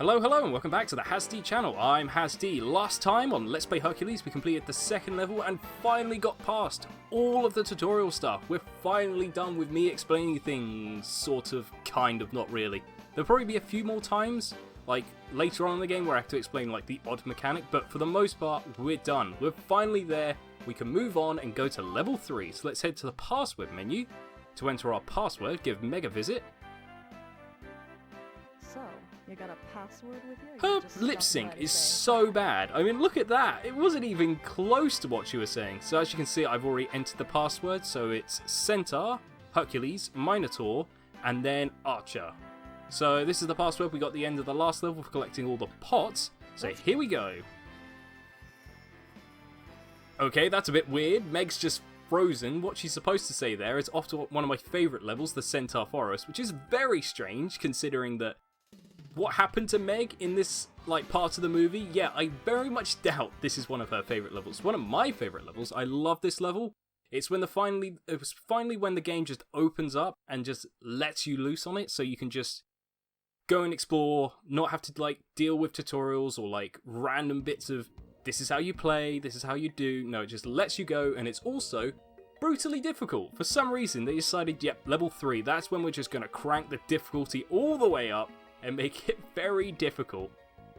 Hello, and welcome back to the HazzD channel. I'm HazzD. Last time on Let's Play Hercules, we completed the second level and finally got past all of the tutorial stuff. We're finally done with me explaining things, sort of, kind of, not really. There'll probably be a few more times, like later on in the game, where I have to explain like the odd mechanic, but for the most part, we're done. We're finally there. We can move on and go to level 3. So let's head to the password menu. To enter our password, give Meg a visit. So, you got a password with you? Her lip sync is so bad. I mean, look at that. It wasn't even close to what she was saying. So as you can see, I've already entered the password. So it's Centaur, Hercules, Minotaur, and then Archer. So this is the password we got at the end of the last level for collecting all the pots. So here we go. Okay, that's a bit weird. Meg's just frozen. What she's supposed to say there is off to one of my favourite levels, the Centaur Forest, which is very strange considering that what happened to Meg in this like part of the movie. Yeah, I very much doubt this is one of her favourite levels. One of my favourite levels. I love this level. It was finally when the game just opens up and just lets you loose on it, so you can just go and explore, not have to like deal with tutorials or like random bits of this is how you play, this is how you do. No, it just lets you go, and it's also brutally difficult. For some reason, they decided, yep, level 3, that's when we're just going to crank the difficulty all the way up and make it very difficult.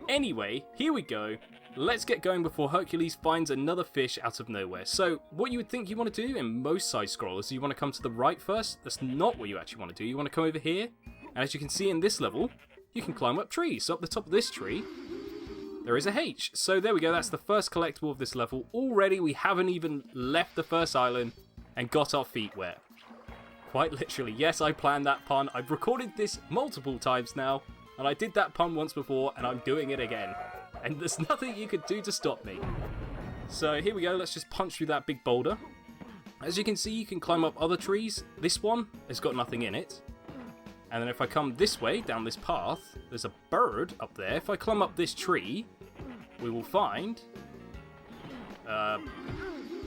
Anyway, here we go. Let's get going before Hercules finds another fish out of nowhere. So, what you would think you want to do in most side-scrollers, you want to come to the right first. That's not what you actually want to do. You want to come over here, and as you can see in this level, you can climb up trees. So up the top of this tree, there is a H. So there we go, that's the first collectible of this level. Already we haven't even left the first island and got our feet wet. Quite literally. Yes, I planned that pun. I've recorded this multiple times now, and I did that pun once before, and I'm doing it again. And there's nothing you could do to stop me. So here we go, let's just punch through that big boulder. As you can see, you can climb up other trees. This one has got nothing in it. And then if I come this way, down this path, there's a bird up there. If I climb up this tree, we will find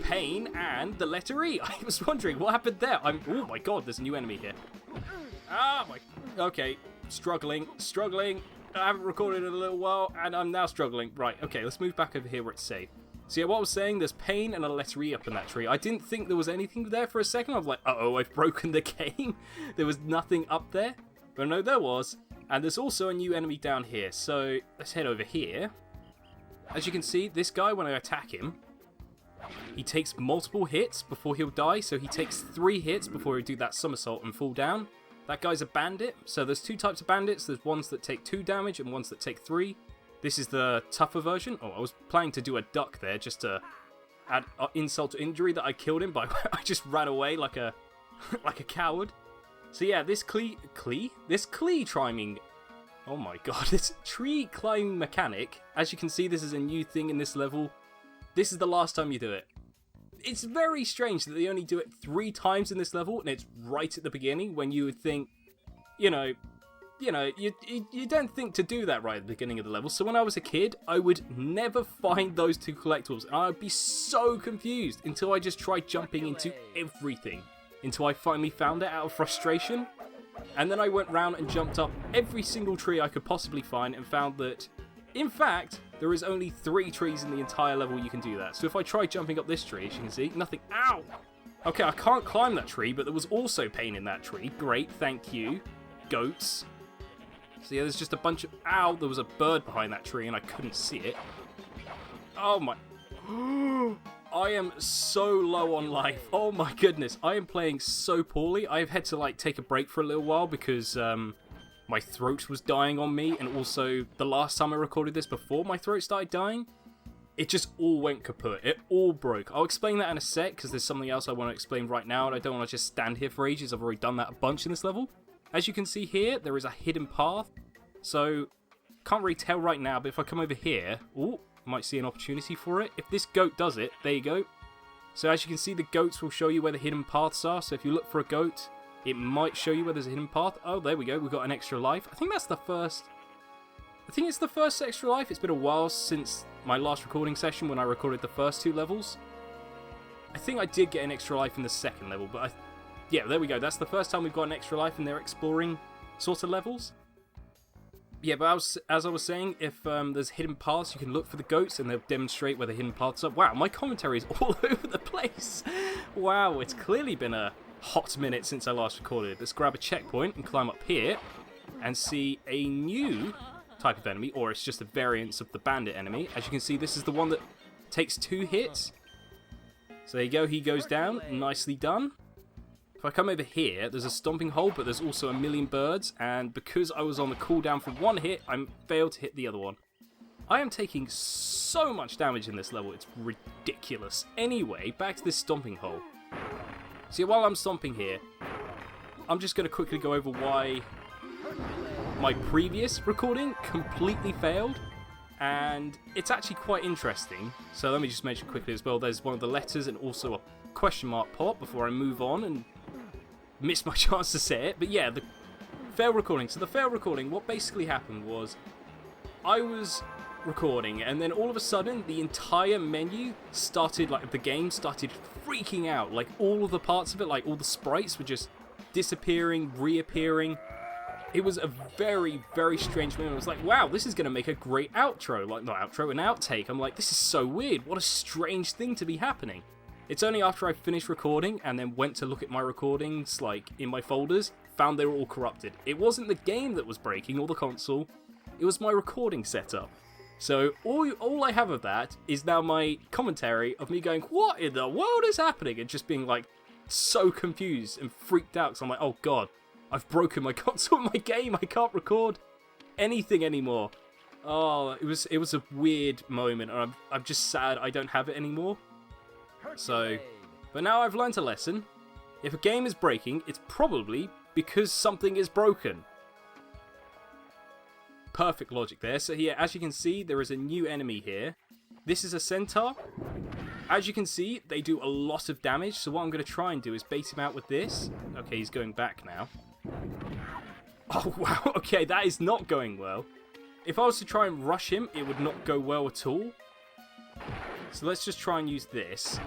pain and the letter E. I was wondering what happened there. Oh my god, there's a new enemy here. Ah, my... Okay, struggling. I haven't recorded in a little while, and I'm now struggling. Right, okay, let's move back over here where it's safe. So yeah, what I was saying, there's pain and a letter E up in that tree. I didn't think there was anything there for a second. I was like, uh-oh, I've broken the game. There was nothing up there. But no, there was. And there's also a new enemy down here. So let's head over here. As you can see, this guy, when I attack him, he takes multiple hits before he'll die. So he takes 3 hits before he'll do that somersault and fall down. That guy's a bandit. So there's 2 types of bandits. There's ones that take 2 damage and ones that take 3. This is the tougher version. Oh, I was planning to do a duck there just to add insult to injury that I killed him by I just ran away like a coward. So yeah, this tree climbing, oh my god, this tree climbing mechanic, as you can see, this is a new thing in this level. This is the last time you do it. It's very strange that they only do it 3 times in this level, and it's right at the beginning when you would think, you don't think to do that right at the beginning of the level. So when I was a kid, I would never find those 2 collectibles, and I would be so confused until I just tried jumping into everything. Until I finally found it out of frustration. And then I went round and jumped up every single tree I could possibly find and found that, in fact, there is only 3 trees in the entire level you can do that. So if I try jumping up this tree, as you can see, nothing. Ow! Okay, I can't climb that tree, but there was also pain in that tree. Great, thank you. Goats. So yeah, there's just a bunch of... Ow, there was a bird behind that tree and I couldn't see it. Oh my... I am so low on life. Oh my goodness, I am playing so poorly. I've had to like take a break for a little while because my throat was dying on me, and also the last time I recorded this before my throat started dying, it just all went kaput. It all broke. I'll explain that in a sec because there's something else I want to explain right now, and I don't want to just stand here for ages. I've already done that a bunch in this level. As you can see here, there is a hidden path, so can't really tell right now, but if I come over here, ooh, might see an opportunity for it. If this goat does it, there you go. So as you can see, the goats will show you where the hidden paths are. So if you look for a goat, it might show you where there's a hidden path. Oh, there we go. We've got an extra life. I think that's the first... I think it's the first extra life. It's been a while since my last recording session when I recorded the first 2 levels. I think I did get an extra life in the second level, but yeah, there we go. That's the first time we've got an extra life in their exploring sort of levels. Yeah, but as I was saying, if there's hidden paths, you can look for the goats and they'll demonstrate where the hidden paths are. Wow, my commentary is all over the place. Wow, it's clearly been a hot minute since I last recorded. Let's grab a checkpoint and climb up here and see a new type of enemy, or it's just a variance of the bandit enemy. As you can see, this is the one that takes 2 hits. So there you go, he goes down. Nicely done. If I come over here, there's a stomping hole, but there's also a million birds, and because I was on the cooldown for 1 hit, I failed to hit the other one. I am taking so much damage in this level, it's ridiculous. Anyway, back to this stomping hole. See, while I'm stomping here, I'm just going to quickly go over why my previous recording completely failed, and it's actually quite interesting. So let me just mention quickly as well, there's one of the letters and also a question mark pop before I move on and miss my chance to say it. But yeah, the failed recording. So the failed recording, what basically happened was I was recording and then all of a sudden the entire menu started, like the game started freaking out. Like all of the parts of it, like all the sprites were just disappearing, reappearing. It was a very, very strange moment. I was like, wow, this is going to make a great outro. Like, not outro, an outtake. I'm like, this is so weird. What a strange thing to be happening. It's only after I finished recording and then went to look at my recordings, like, in my folders, found they were all corrupted. It wasn't the game that was breaking, or the console. It was my recording setup. So, all I have of that is now my commentary of me going, what in the world is happening? And just being, like, so confused and freaked out. Because I'm like, oh, God, I've broken my console and my game. I can't record anything anymore. Oh, it was a weird moment. And I'm just sad I don't have it anymore. So, but now I've learnt a lesson. If a game is breaking, it's probably because something is broken. Perfect logic there. So here, as you can see, there is a new enemy here. This is a centaur. As you can see, they do a lot of damage. So what I'm going to try and do is bait him out with this. Okay, he's going back now. Oh, wow. Okay, that is not going well. If I was to try and rush him, it would not go well at all. So let's just try and use this.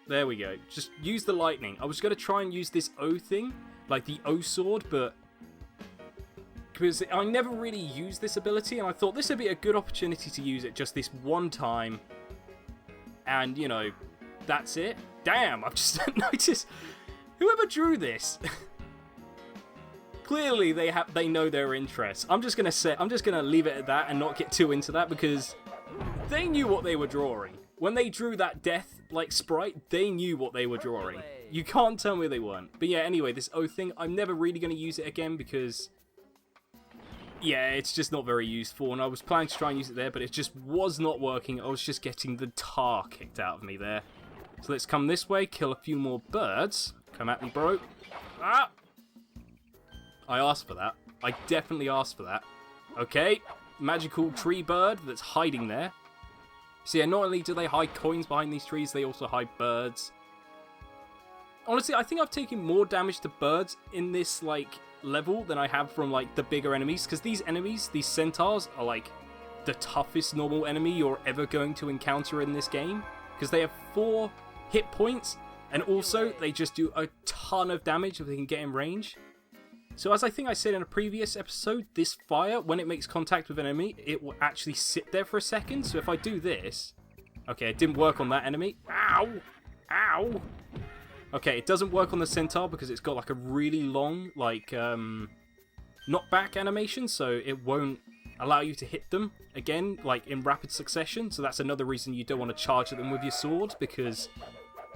There we go. Just use the lightning. I was going to try and use this O thing, like the O sword, but because I never really used this ability, and I thought this would be a good opportunity to use it just this one time. And, you know, that's it. Damn, I've just noticed. Whoever drew this, clearly they know their interests. I'm just gonna leave it at that and not get too into that because they knew what they were drawing. When they drew that death, like, sprite, they knew what they were drawing. You can't tell me they weren't. But yeah, anyway, this O thing, I'm never really going to use it again because, yeah, it's just not very useful. And I was planning to try and use it there, but it just was not working. I was just getting the tar kicked out of me there. So let's come this way, kill a few more birds. Come at me, bro. Ah! I asked for that. I definitely asked for that. Okay, magical tree bird that's hiding there. So yeah, not only do they hide coins behind these trees, they also hide birds. Honestly, I think I've taken more damage to birds in this, like, level than I have from, like, the bigger enemies. Because these enemies, these centaurs, are, like, the toughest normal enemy you're ever going to encounter in this game. Because they have 4 hit points, and also they just do a ton of damage if they can get in range. So as I think I said in a previous episode, this fire, when it makes contact with an enemy, it will actually sit there for a second. So if I do this... Okay, it didn't work on that enemy. Ow! Ow! Okay, it doesn't work on the centaur because it's got like a really long, like, knockback animation. So it won't allow you to hit them again, like, in rapid succession. So that's another reason you don't want to charge at them with your sword, because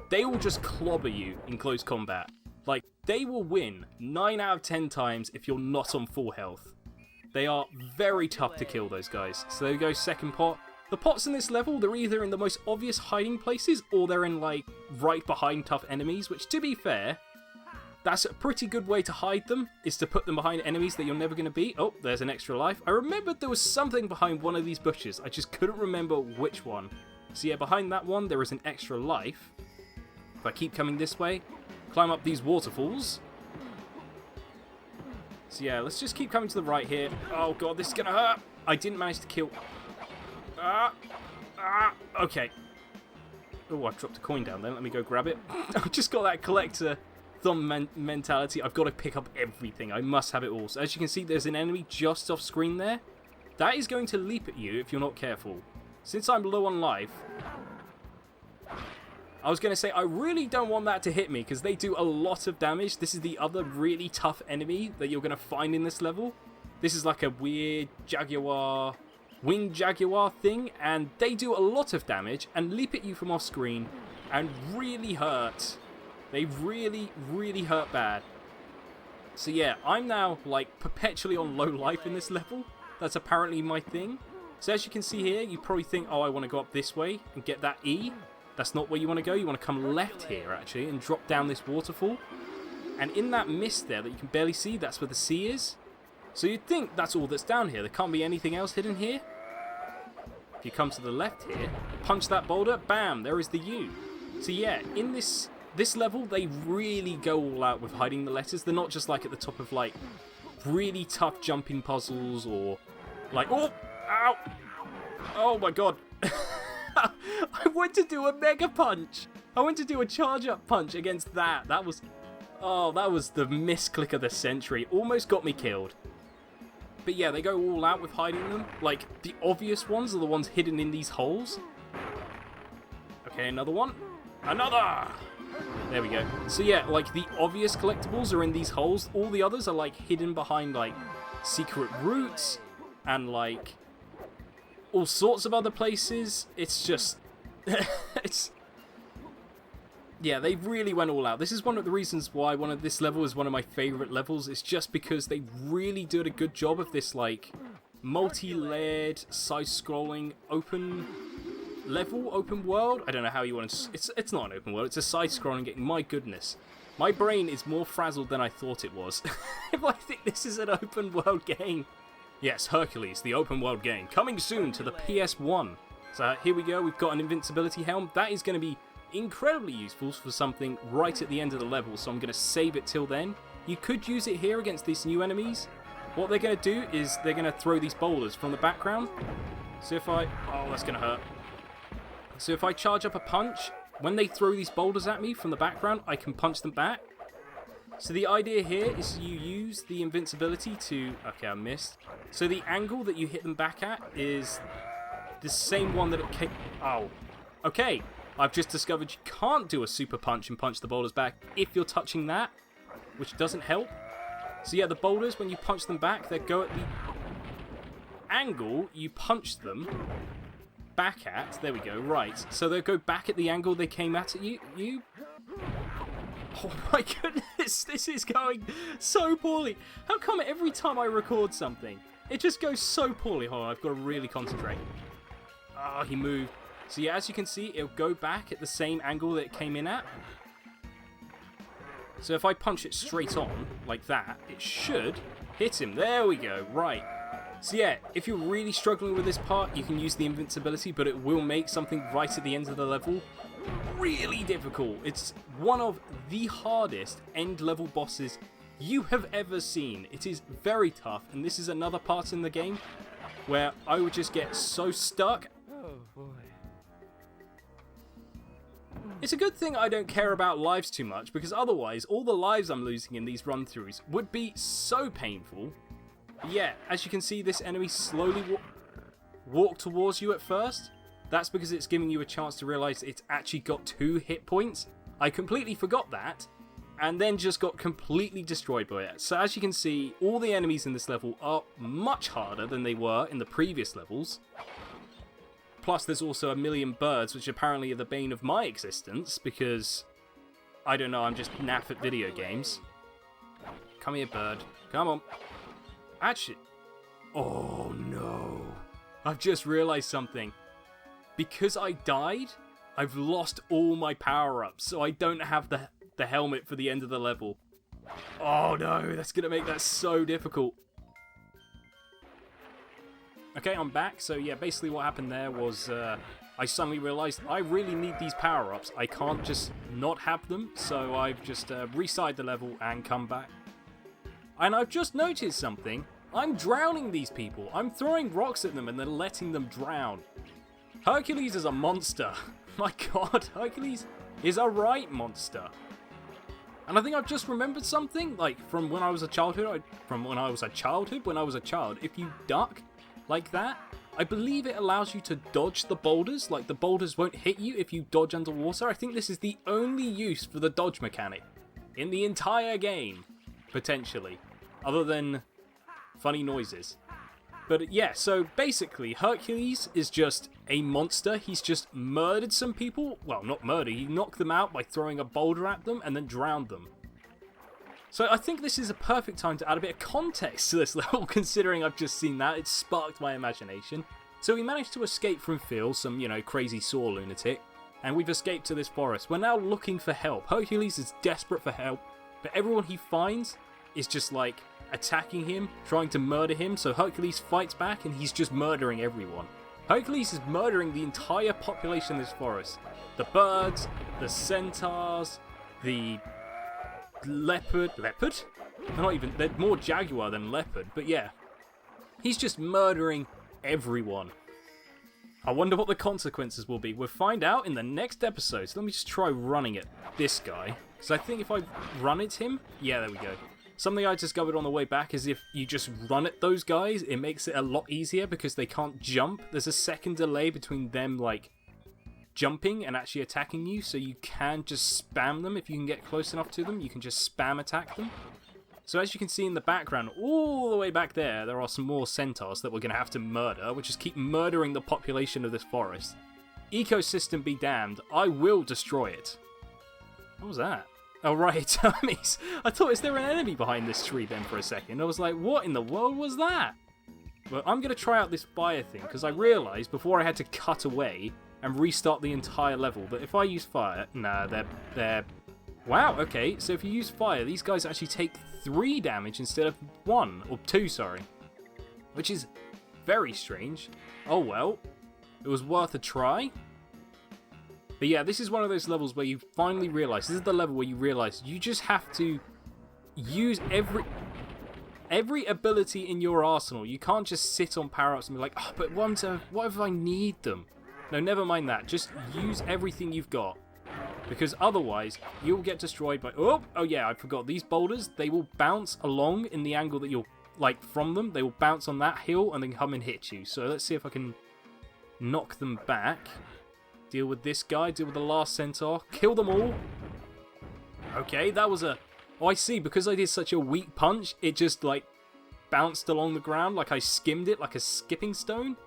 they will just clobber you in close combat. Like, they will win 9 out of 10 times if you're not on full health. They are very tough to kill, those guys. So there we go, second pot. The pots in this level, they're either in the most obvious hiding places, or they're in, like, right behind tough enemies, which, to be fair, that's a pretty good way to hide them, is to put them behind enemies that you're never going to beat. Oh, there's an extra life. I remembered there was something behind one of these bushes. I just couldn't remember which one. So yeah, behind that one, there is an extra life. If I keep coming this way, climb up these waterfalls. So yeah, let's just keep coming to the right here. Oh god, this is gonna hurt. I didn't manage to kill... okay. Oh, I've dropped a coin down there. Let me go grab it. I've just got that collector thumb mentality. I've got to pick up everything. I must have it all. So as you can see, there's an enemy just off screen there. that is going to leap at you if you're not careful. Since I'm low on life, I was going to say I really don't want that to hit me because they do a lot of damage. This is the other really tough enemy that you're going to find in this level. This is like a weird jaguar, winged jaguar thing, and they do a lot of damage and leap at you from off screen and really hurt. They really, really hurt bad. So yeah, I'm now like perpetually on low life in this level. That's apparently my thing. So as you can see here, you probably think, oh, I want to go up this way and get that E. That's not where you want to go. You want to come left here, actually, and drop down this waterfall. And in that mist there that you can barely see, that's where the sea is. So you'd think that's all that's down here. There can't be anything else hidden here. If you come to the left here, punch that boulder, bam, there is the U. So yeah, in this level, they really go all out with hiding the letters. They're not just like at the top of like really tough jumping puzzles or like, oh, ow, oh my god. I went to do a mega punch. I went to do a charge up punch against that. That was the misclick of the century. Almost got me killed. But yeah, they go all out with hiding them. Like, the obvious ones are the ones hidden in these holes. Okay, another one. Another! There we go. So yeah, like, the obvious collectibles are in these holes. All the others are, like, hidden behind, like, secret routes and, like, all sorts of other places. It's just... Yeah, they really went all out. This is one of the reasons why this level is one of my favourite levels. It's just because they really did a good job of this, like, multi-layered, side-scrolling, open world. I don't know how you want to... It's not an open world. It's a side-scrolling game. My goodness. My brain is more frazzled than I thought it was. If I think this is an open world game. Yes, Hercules, the open world game. Coming soon to the PS1. So here we go. We've got an invincibility helm. That is going to be incredibly useful for something right at the end of the level, so I'm going to save it till then. You could use it here against these new enemies. What they're going to do is they're going to throw these boulders from the background. So if I... Oh, that's going to hurt. So if I charge up a punch, when they throw these boulders at me from the background, I can punch them back. So the idea here is you use the invincibility to... Okay, I missed. So the angle that you hit them back at is the same one that it came... Oh. Okay. I've just discovered you can't do a super punch and punch the boulders back if you're touching that, which doesn't help. So yeah, the boulders, when you punch them back, they go at the angle you punch them back at. There we go, right. So they'll go back at the angle they came at you. Oh my goodness, this is going so poorly. How come every time I record something, it just goes so poorly? Hold on, I've got to really concentrate. Oh, he moved. So yeah, as you can see, it'll go back at the same angle that it came in at. So if I punch it straight on, like that, it should hit him. There we go, right. So yeah, if you're really struggling with this part, you can use the invincibility, but it will make something right at the end of the level really difficult. It's one of the hardest end-level bosses you have ever seen. It is very tough, and this is another part in the game where I would just get so stuck. Oh boy. It's a good thing I don't care about lives too much, because otherwise all the lives I'm losing in these run-throughs would be so painful. Yeah, as you can see, this enemy slowly walk towards you at first. That's because it's giving you a chance to realise it's actually got 2 hit points. I completely forgot that, and then just got completely destroyed by it. So as you can see, all the enemies in this level are much harder than they were in the previous levels. Plus, there's also a million birds, which apparently are the bane of my existence, because, I don't know, I'm just naff at video games. Come here, bird. Come on. Actually... Oh, no. I've just realised something. Because I died, I've lost all my power-ups, so I don't have the helmet for the end of the level. Oh, no. That's going to make that so difficult. Okay, I'm back. So yeah, basically what happened there was I suddenly realised I really need these power-ups. I can't just not have them, so I've just restarted the level and come back. And I've just noticed something. I'm drowning these people. I'm throwing rocks at them and then letting them drown. Hercules is a monster. My god, Hercules is a right monster. And I think I've just remembered something, like from when I was a childhood, if you duck, like that. I believe it allows you to dodge the boulders, like the boulders won't hit you if you dodge underwater. I think this is the only use for the dodge mechanic in the entire game, potentially, other than funny noises. But yeah, so basically, Hercules is just a monster. He's just murdered some people. Well, not murder, he knocked them out by throwing a boulder at them and then drowned them. So I think this is a perfect time to add a bit of context to this level, considering I've just seen that. It sparked my imagination. So we managed to escape from Phil, some, crazy saw lunatic, and we've escaped to this forest. We're now looking for help. Hercules is desperate for help, but everyone he finds is just like attacking him, trying to murder him, so Hercules fights back and he's just murdering everyone. Hercules is murdering the entire population of this forest. The birds, the centaurs, the leopard? They're more jaguar than leopard, but yeah. He's just murdering everyone. I wonder what the consequences will be. We'll find out in the next episode. So let me just try running at this guy. Because I think if I run at him... Yeah, there we go. Something I discovered on the way back is if you just run at those guys, it makes it a lot easier because they can't jump. There's a second delay between them, jumping and actually attacking you, so you can just spam them. If you can get close enough to them, you can just spam attack them. So as you can see in the background, all the way back there are some more centaurs that we're going to have to murder, which is keep murdering the population of this forest. Ecosystem be damned, I will destroy it. What was that? Oh right, I thought, is there an enemy behind this tree then for a second? I was like, what in the world was that? Well, I'm going to try out this fire thing, because I realised before I had to cut away and restart the entire level, but if I use fire... Nah, they're... Wow, okay, so if you use fire, these guys actually take 3 damage instead of 1, or 2, sorry. Which is very strange. Oh well, it was worth a try. But yeah, this is one of those levels where you finally realise, this is the level where you realise you just have to use every ability in your arsenal. You can't just sit on power-ups and be like, oh, but what if I need them? No, never mind that. Just use everything you've got. Because otherwise, you'll get destroyed by... Oh yeah, I forgot. These boulders, they will bounce along in the angle that you're, from them. They will bounce on that hill and then come and hit you. So let's see if I can knock them back. Deal with this guy. Deal with the last centaur. Kill them all. Okay, that was a... Oh, I see. Because I did such a weak punch, it just, bounced along the ground like I skimmed it like a skipping stone.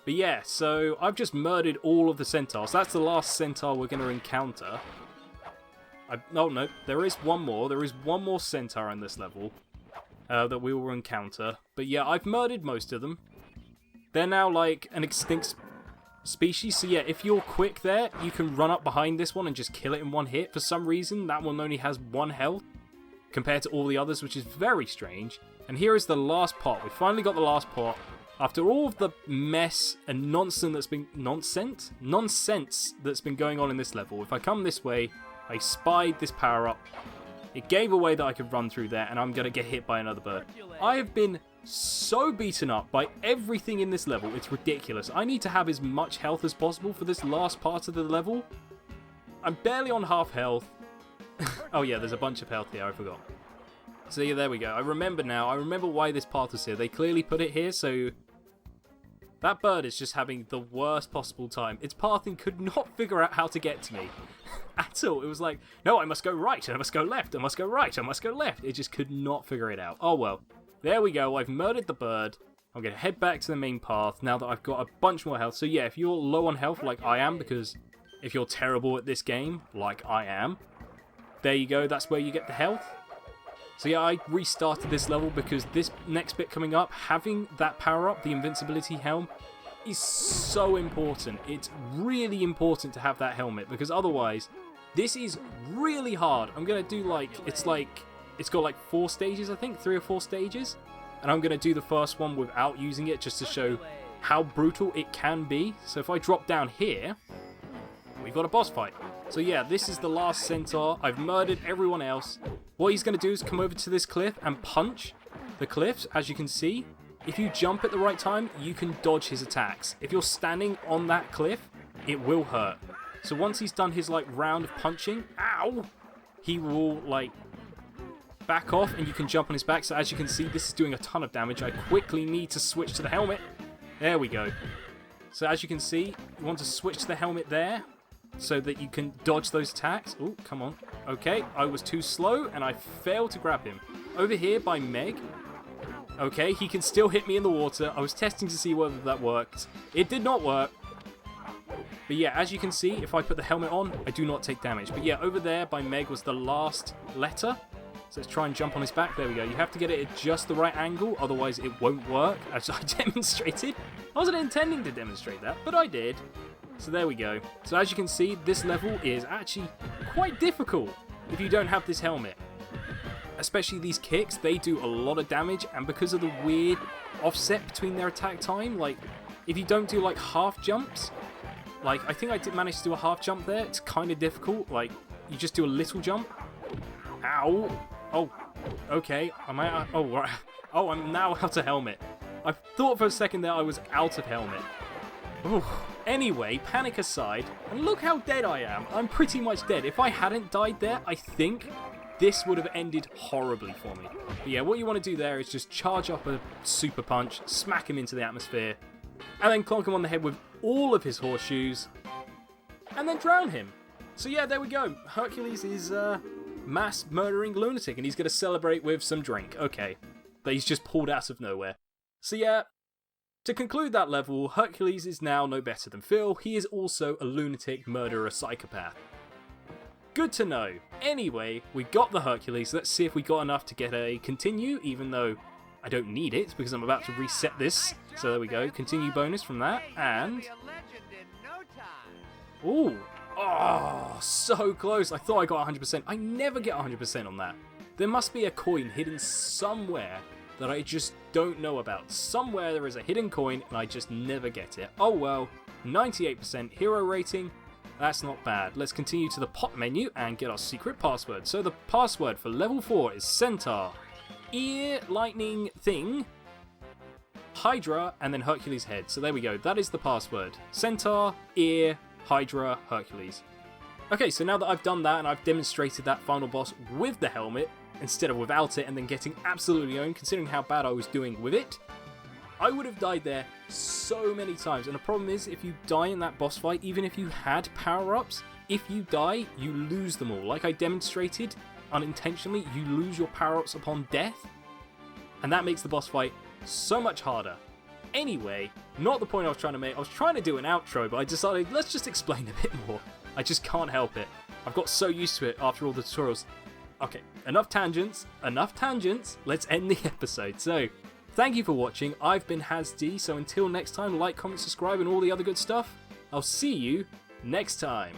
But yeah, so I've just murdered all of the centaurs. That's the last centaur we're going to encounter. Oh no, there is one more. There is one more centaur in this level that we will encounter. But yeah, I've murdered most of them. They're now an extinct species. So yeah, if you're quick there, you can run up behind this one and just kill it in one hit. For some reason, that one only has 1 health compared to all the others, which is very strange. And here is the last pot. We finally got the last pot. After all of the mess and nonsense that's been going on in this level, if I come this way, I spied this power-up. It gave away that I could run through there, and I'm going to get hit by another bird. I have been so beaten up by everything in this level, it's ridiculous. I need to have as much health as possible for this last part of the level. I'm barely on half health. Oh yeah, there's a bunch of health here, I forgot. So yeah, there we go. I remember now. I remember why this path was here. They clearly put it here, so... That bird is just having the worst possible time. Its pathing could not figure out how to get to me at all. It was like, no, I must go right, and I must go left, I must go right, I must go left. It just could not figure it out. Oh well, there we go. I've murdered the bird. I'm going to head back to the main path now that I've got a bunch more health. So yeah, if you're low on health like I am, because if you're terrible at this game like I am, there you go. That's where you get the health. So yeah, I restarted this level because this next bit coming up, having that power-up, the invincibility helm, is so important. It's really important to have that helmet because otherwise, this is really hard. I'm going to do it's got 4 stages, I think, 3 or 4 stages. And I'm going to do the first one without using it just to show how brutal it can be. So if I drop down here, we've got a boss fight. So yeah, this is the last centaur. I've murdered everyone else. What he's going to do is come over to this cliff and punch the cliffs, as you can see. If you jump at the right time, you can dodge his attacks. If you're standing on that cliff, it will hurt. So once he's done his round of punching, ow, he will back off and you can jump on his back. So as you can see, this is doing a ton of damage. I quickly need to switch to the helmet. There we go. So as you can see, you want to switch the helmet there so that you can dodge those attacks. Oh, come on. Okay, I was too slow and I failed to grab him. Over here by Meg. Okay, he can still hit me in the water. I was testing to see whether that worked. It did not work. But yeah, as you can see, if I put the helmet on, I do not take damage. But yeah, over there by Meg was the last letter. So let's try and jump on his back. There we go. You have to get it at just the right angle, otherwise it won't work, as I demonstrated. I wasn't intending to demonstrate that, but I did. So there we go. So as you can see, this level is actually quite difficult if you don't have this helmet. Especially these kicks, they do a lot of damage, and because of the weird offset between their attack time, like, if you don't do like half jumps, like, I think I did manage to do a half jump there, it's kind of difficult, like, you just do a little jump. Ow! Oh, okay, am I out? Oh, right. Oh, I'm now out of helmet. I thought for a second there I was out of helmet. Ooh. Anyway, panic aside, and look how dead I am. I'm pretty much dead. If I hadn't died there, I think this would have ended horribly for me. But yeah, what you want to do there is just charge up a super punch, smack him into the atmosphere, and then clonk him on the head with all of his horseshoes, and then drown him. So yeah, there we go. Hercules is a mass murdering lunatic, and he's going to celebrate with some drink. Okay, that he's just pulled out of nowhere. So yeah, to conclude that level, Hercules is now no better than Phil. He is also a lunatic murderer psychopath. Good to know. Anyway, we got the Hercules. Let's see if we got enough to get a continue, even though I don't need it because I'm about to reset this. So there we go. Continue bonus from that. And... ooh. Oh, so close. I thought I got 100%. I never get 100% on that. There must be a coin hidden somewhere that I just don't know about. Somewhere there is a hidden coin and I just never get it. Oh well, 98% hero rating. That's not bad. Let's continue to the pop menu and get our secret password. So the password for level 4 is Centaur, Ear, Lightning Thing, Hydra, and then Hercules Head. So there we go. That is the password. Centaur, Ear, Hydra, Hercules. Okay, so now that I've done that and I've demonstrated that final boss with the helmet, instead of without it and then getting absolutely owned, considering how bad I was doing with it, I would have died there so many times. And the problem is, if you die in that boss fight, even if you had power-ups, if you die, you lose them all. Like I demonstrated, unintentionally, you lose your power-ups upon death, and that makes the boss fight so much harder. Anyway, not the point I was trying to make. I was trying to do an outro, but I decided, let's just explain a bit more. I just can't help it. I've got so used to it after all the tutorials. Okay, enough tangents, let's end the episode. So, thank you for watching, I've been HazzD, so until next time, like, comment, subscribe, and all the other good stuff, I'll see you next time.